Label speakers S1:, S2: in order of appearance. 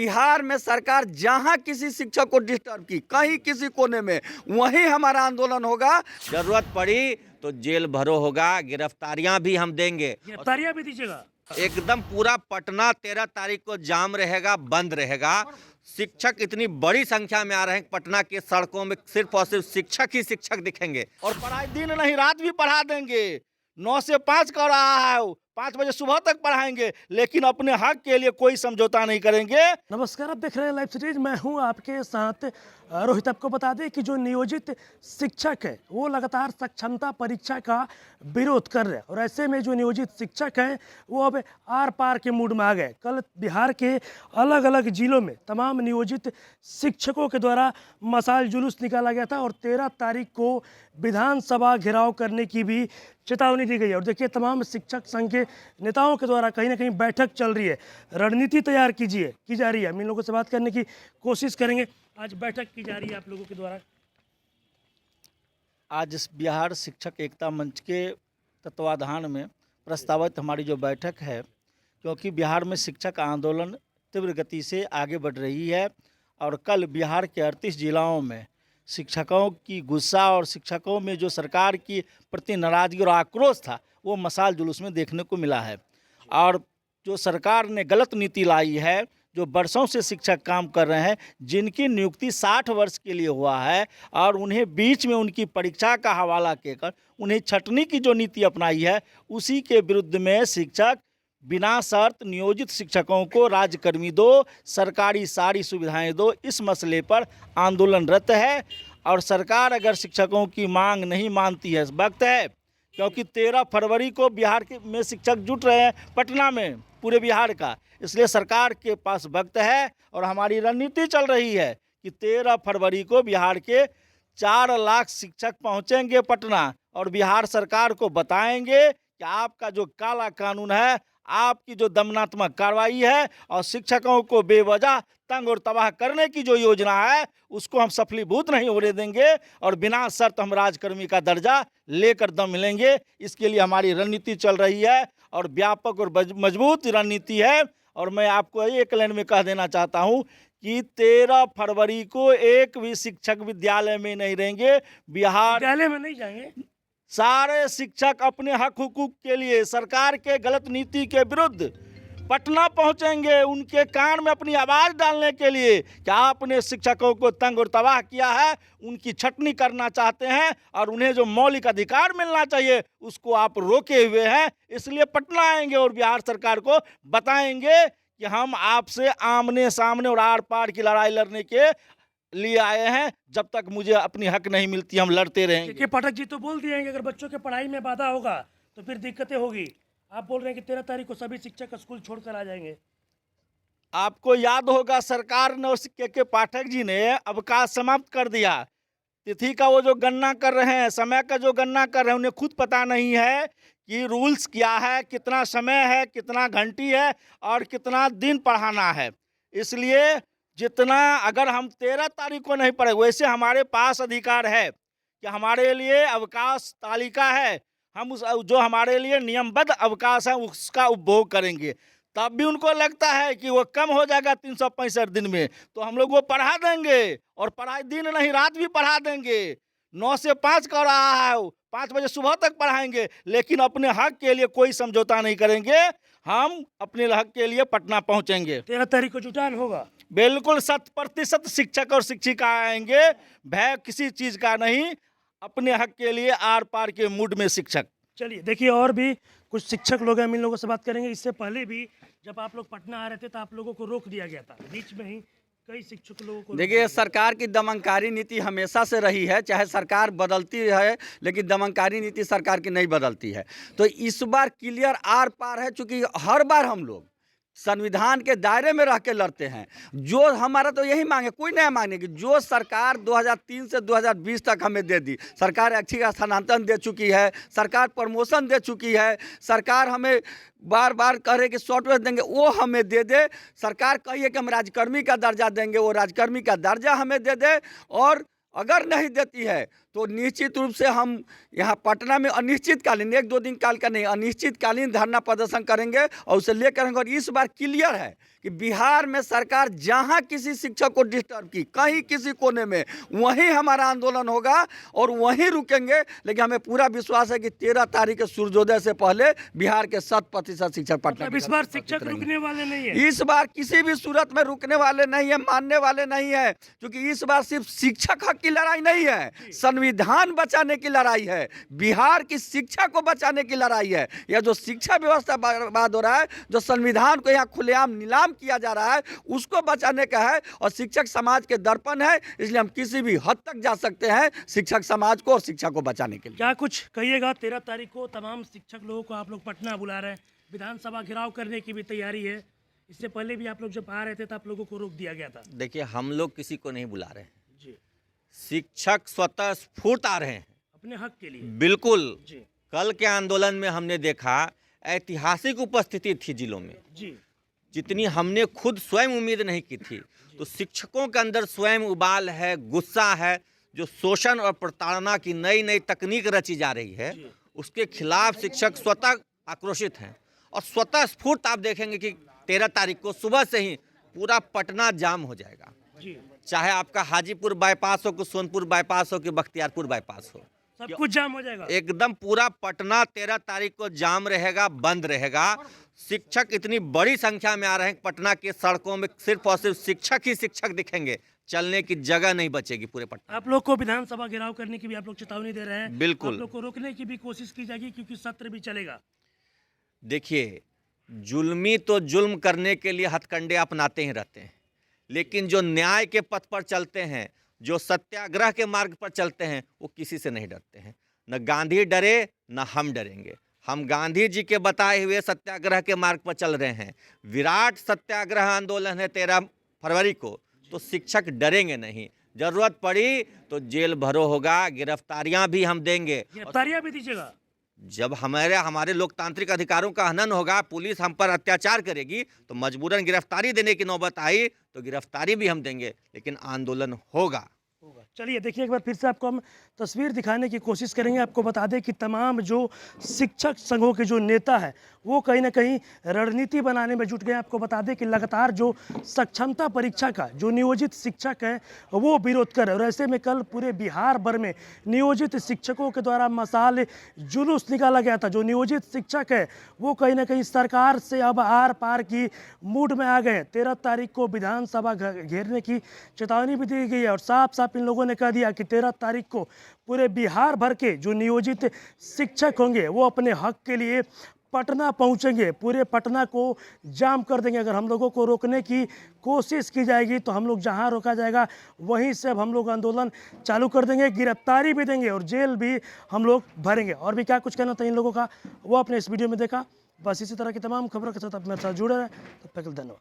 S1: बिहार में सरकार जहां किसी शिक्षक को डिस्टर्ब की, कहीं किसी कोने में, वहीं हमारा आंदोलन होगा। जरूरत पड़ी तो जेल भरो होगा, गिरफ्तारियां भी हम देंगे।
S2: गिरफ्तारियां भी दीजिएगा?
S1: एकदम पूरा पटना 13 तारीख को जाम रहेगा, बंद रहेगा। शिक्षक इतनी बड़ी संख्या में आ रहे हैं, पटना के सड़कों में सिर्फ और सिर्फ शिक्षक ही शिक्षक दिखेंगे।
S3: और पढ़ाई दिन नहीं रात भी पढ़ा देंगे। 9 से 5 कर रहा है, 5 बजे सुबह तक पढ़ाएंगे, लेकिन अपने हक के लिए कोई समझौता नहीं करेंगे।
S2: नमस्कार, आप देख रहे हैं लाइव सीरीज। मैं हूं आपके साथ रोहित। आपको बता दें कि जो नियोजित शिक्षक है वो लगातार सक्षमता परीक्षा का विरोध कर रहे हैं, और ऐसे में जो नियोजित शिक्षक हैं वो अब आर पार के मूड में आ गए। कल बिहार के अलग अलग जिलों में तमाम नियोजित शिक्षकों के द्वारा मशाल जुलूस निकाला गया था, और 13 तारीख को विधानसभा घेराव करने की भी चेतावनी दी गई है। और देखिए, तमाम शिक्षक संघ के नेताओं के द्वारा कहीं ना कहीं बैठक चल रही है, रणनीति तैयार की जा रही है। हम इन लोगों से बात करने की कोशिश करेंगे। आज बैठक की जा रही है आप लोगों के द्वारा।
S3: आज इस बिहार शिक्षक एकता मंच के तत्वाधान में प्रस्तावित हमारी जो बैठक है, क्योंकि बिहार में शिक्षक आंदोलन तीव्र गति से आगे बढ़ रही है, और कल बिहार के 38 जिलों में शिक्षकों की गुस्सा और शिक्षकों में जो सरकार की प्रति नाराजगी और आक्रोश था, वो मशाल जुलूस में देखने को मिला है। और जो सरकार ने गलत नीति लाई है, जो वर्षों से शिक्षक काम कर रहे हैं, जिनकी नियुक्ति 60 वर्ष के लिए हुआ है, और उन्हें बीच में उनकी परीक्षा का हवाला देकर उन्हें छटनी की जो नीति अपनाई है, उसी के विरुद्ध में शिक्षक बिना शर्त नियोजित शिक्षकों को राज्यकर्मी दो, सरकारी सारी सुविधाएं दो, इस मसले पर आंदोलनरत है। और सरकार अगर शिक्षकों की मांग नहीं मानती है, वक्त है, क्योंकि 13 फरवरी को बिहार के में शिक्षक जुट रहे हैं पटना में, पूरे बिहार का, इसलिए सरकार के पास वक्त है। और हमारी रणनीति चल रही है कि 13 फरवरी को बिहार के 4 लाख शिक्षक पहुंचेंगे पटना, और बिहार सरकार को बताएंगे कि आपका जो काला कानून है, आपकी जो दमनात्मक कार्रवाई है, और शिक्षकों को बेवजह तंग और तबाह करने की जो योजना है, उसको हम सफलीभूत नहीं होने देंगे, और बिना शर्त हम राजकर्मी का दर्जा लेकर दम मिलेंगे। इसके लिए हमारी रणनीति चल रही है, और व्यापक और मजबूत रणनीति है। और मैं आपको एक लाइन में कह देना चाहता हूं कि 13 फरवरी को एक भी शिक्षक विद्यालय में नहीं रहेंगे।
S2: विद्यालय में नहीं जाएंगे।
S3: सारे शिक्षक अपने हक हुकूक के लिए सरकार के गलत नीति के विरुद्ध पटना पहुंचेंगे, उनके कान में अपनी आवाज़ डालने के लिए कि आपने शिक्षकों को तंग और तबाह किया है, उनकी छटनी करना चाहते हैं, और उन्हें जो मौलिक अधिकार मिलना चाहिए उसको आप रोके हुए हैं। इसलिए पटना आएंगे और बिहार सरकार को बताएंगे कि हम आपसे आमने सामने और आर पार की लड़ाई लड़ने के लिए आए हैं। जब तक मुझे अपनी हक नहीं मिलती, हम लड़ते रहेंगे।
S2: देखिए, पाठक जी तो बोल दिए हैं कि अगर बच्चों के पढ़ाई में बाधा होगा तो फिर दिक्कतें होगी। आप बोल रहे हैं कि 13 तारीख को सभी शिक्षक स्कूल छोड़कर आ जाएंगे।
S3: आपको याद होगा, सरकार ने और के पाठक जी ने अवकाश समाप्त कर दिया। तिथि का वो जो गणना कर रहे हैं, समय का जो गणना कर रहे हैं, उन्हें खुद पता नहीं है कि रूल्स क्या है, कितना समय है, कितना घंटी है, और कितना दिन पढ़ाना है। इसलिए जितना अगर हम 13 तारीख को नहीं पढ़े, वैसे हमारे पास अधिकार है कि हमारे लिए अवकाश तालिका है, हम उस जो हमारे लिए नियमबद्ध अवकाश है उसका उपभोग करेंगे। तब भी उनको लगता है कि वो कम हो जाएगा 365 दिन में, तो हम लोग वो पढ़ा देंगे, और पढ़ाई दिन नहीं रात भी पढ़ा देंगे। 9 से 5 कर रहा है, 5 बजे सुबह तक पढ़ाएंगे, लेकिन अपने हक के लिए कोई समझौता नहीं करेंगे। हम अपने हक के लिए पटना पहुंचेंगे।
S2: 13 तारीख को जुटान होगा।
S3: बिल्कुल 100% शिक्षक और शिक्षिका आएंगे, भय किसी चीज का नहीं, अपने हक के लिए आर पार के मूड में शिक्षक।
S2: चलिए, देखिए, और भी कुछ शिक्षक लोग हैं, हम इन लोगों से बात करेंगे। इससे पहले भी जब आप लोग पटना आ रहे थे तो आप लोगों को रोक दिया गया था, बीच में ही कई शिक्षक लोगों को।
S1: देखिए, सरकार की दमनकारी नीति हमेशा से रही है, चाहे सरकार बदलती है, लेकिन दमनकारी नीति सरकार की नहीं बदलती है। तो इस बार क्लियर आर पार है, चूंकि हर बार हम लोग संविधान के दायरे में रह के लड़ते हैं। जो हमारा तो यही मांग है, कोई नया मांग नहीं, कि जो सरकार 2003 से 2020 तक हमें दे दी, सरकार ऐच्छिक स्थानांतरण दे चुकी है, सरकार प्रमोशन दे चुकी है, सरकार हमें बार बार कह रहे कि सॉफ्टवेयर देंगे, वो हमें दे दे। सरकार कही है कि हम राजकर्मी का दर्जा देंगे, वो राजकर्मी का दर्जा हमें दे दे। और अगर नहीं देती है तो निश्चित रूप से हम यहाँ पटना में अनिश्चितकालीन 1-2 दिन काल का नहीं, अनिश्चितकालीन धरना प्रदर्शन करेंगे और उसे लेकर करेंगे। और इस बार क्लियर है कि बिहार में सरकार जहाँ किसी शिक्षक को डिस्टर्ब की, कहीं किसी कोने में, वहीं हमारा आंदोलन होगा और वहीं रुकेंगे। लेकिन हमें पूरा विश्वास है कि 13 तारीख के सूर्योदय से पहले बिहार के 100% शिक्षक पटना
S2: अब इस बार शिक्षक रुकने वाले नहीं है।
S1: इस बार किसी भी सूरत में रुकने वाले नहीं है, मानने वाले नहीं है, क्योंकि इस बार सिर्फ शिक्षक हक की लड़ाई नहीं है, संविधान बचाने की लड़ाई है, बिहार की शिक्षा को बचाने की लड़ाई है। यह जो शिक्षा व्यवस्था बर्बाद हो रहा है, जो संविधान को यहाँ खुलेआम नीलाम किया जा रहा है, उसको बचाने का है। और शिक्षक समाज के दर्पण है, इसलिए हम किसी भी हद तक जा सकते हैं शिक्षक समाज को और शिक्षा को बचाने के लिए।
S2: क्या कुछ कहिएगा? 13 तारीख को तमाम शिक्षक लोगों को आप लोग पटना बुला रहे हैं, विधानसभा घेराव करने की भी तैयारी है। इससे पहले भी आप लोग जब आ रहे थे तो आप लोगों को रोक दिया गया था।
S4: देखिए, हम लोग किसी को नहीं बुला रहे हैं,
S2: जी,
S4: शिक्षक स्वतः स्फूर्त आ रहे हैं
S2: अपने हक के लिए।
S4: बिल्कुल।
S2: जी
S4: कल के आंदोलन में हमने देखा ऐतिहासिक उपस्थिति थी जिलों में,
S2: जी
S4: जितनी हमने खुद स्वयं उम्मीद नहीं की थी। तो शिक्षकों के अंदर स्वयं उबाल है, गुस्सा है, जो शोषण और प्रताड़ना की नई नई तकनीक रची जा रही है, उसके खिलाफ शिक्षक स्वतः आक्रोशित हैं। और स्वतः स्फूर्त आप देखेंगे कि 13 तारीख को सुबह से ही पूरा पटना जाम हो जाएगा,
S2: जी,
S4: चाहे आपका हाजीपुर बाईपास हो कि सोनपुर बाईपास हो कि बख्तियारपुर बाईपास हो,
S2: सब कुछ जाम हो जाएगा।
S4: एकदम पूरा पटना 13 तारीख को जाम रहेगा, बंद रहेगा। शिक्षक इतनी बड़ी संख्या में आ रहे हैं, पटना के सड़कों में सिर्फ और सिर्फ शिक्षक ही शिक्षक दिखेंगे, चलने की जगह नहीं बचेगी पूरे पटना।
S2: आप लोग को विधानसभा घेराव करने की भी आप लोग चेतावनी दे रहे हैं।
S4: बिल्कुल।
S2: आप लोग को रोकने की भी कोशिश की जाएगी क्योंकि सत्र भी चलेगा।
S4: देखिए, जुल्मी तो जुल्म करने के लिए हथकंडे अपनाते ही रहते हैं, लेकिन जो न्याय के पथ पर चलते हैं, जो सत्याग्रह के मार्ग पर चलते हैं, वो किसी से नहीं डरते हैं। न गांधी डरे, न हम डरेंगे। हम गांधी जी के बताए हुए सत्याग्रह के मार्ग पर चल रहे हैं। विराट सत्याग्रह आंदोलन है 13 फरवरी को, तो शिक्षक डरेंगे नहीं। जरूरत पड़ी तो जेल भरो होगा, गिरफ्तारियां भी हम देंगे।
S2: गिरफ्तारियां भी दीजिएगा।
S4: जब हमारे लोकतांत्रिक अधिकारों का हनन होगा, पुलिस हम पर अत्याचार करेगी, तो मजबूरन गिरफ्तारी देने की नौबत आई तो गिरफ्तारी भी हम देंगे, लेकिन आंदोलन होगा।
S2: चलिए देखिए, एक बार फिर से आपको हम तस्वीर दिखाने की कोशिश करेंगे। आपको बता दें कि तमाम जो शिक्षक संघों के जो नेता है वो कहीं ना कहीं रणनीति बनाने में जुट गए। आपको बता दें कि लगातार जो सक्षमता परीक्षा का जो नियोजित शिक्षक है वो विरोध कर रहे हैं। और ऐसे में कल पूरे बिहार भर में नियोजित शिक्षकों के द्वारा मशाल जुलूस निकाला गया था। जो नियोजित शिक्षक है वो कहीं ना कहीं सरकार से अब आर पार की मूड में आ गए। 13 तारीख को विधानसभा घेरने की चेतावनी भी दी गई है और साफ साफ इन लोगों ने कह दिया कि 13 तारीख को पूरे बिहार भर के जो नियोजित शिक्षक होंगे वो अपने हक के लिए पटना पहुंचेंगे, पूरे पटना को जाम कर देंगे। अगर हम लोगों को रोकने की कोशिश की जाएगी तो हम लोग जहां रोका जाएगा वहीं से अब हम लोग आंदोलन चालू कर देंगे, गिरफ्तारी भी देंगे और जेल भी हम लोग भरेंगे। और भी क्या कुछ कहना था इन लोगों का वो आपने इस वीडियो में देखा। बस इसी तरह की तमाम खबरों के साथ आप मेरे साथ जुड़े रहें। तब तक धन्यवाद।